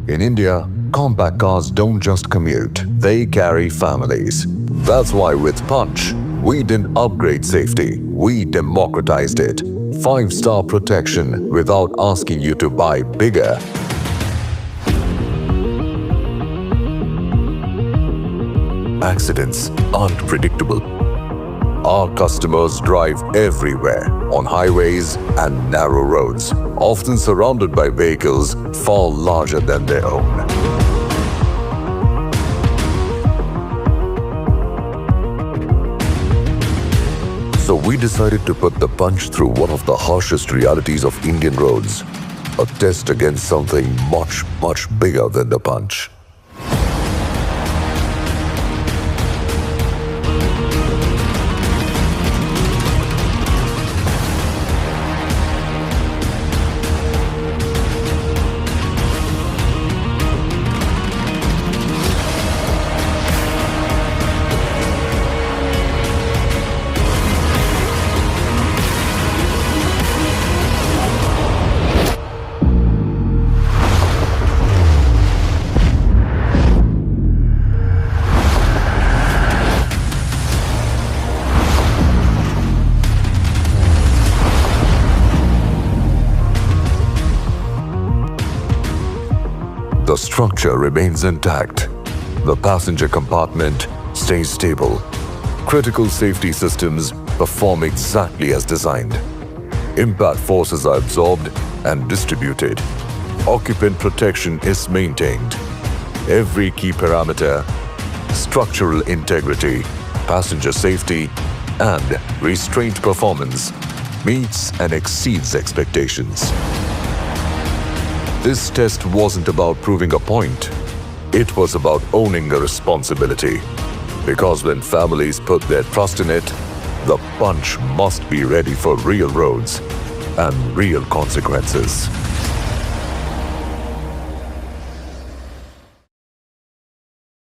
In India, compact cars don't just commute, they carry families. That's why with Punch, we didn't upgrade safety, we democratized it. 5-star protection without asking you to buy bigger. Accidents aren't predictable. Our customers drive everywhere, on highways and narrow roads, often surrounded by vehicles far larger than their own. So we decided to put the Punch through one of the harshest realities of Indian roads, a test against something much, much bigger than the Punch. The structure remains intact. The passenger compartment stays stable. Critical safety systems perform exactly as designed. Impact forces are absorbed and distributed. Occupant protection is maintained. Every key parameter, structural integrity, passenger safety, and restraint performance meets and exceeds expectations. This test wasn't about proving a point. It was about owning a responsibility. Because when families put their trust in it, the Punch must be ready for real roads and real consequences.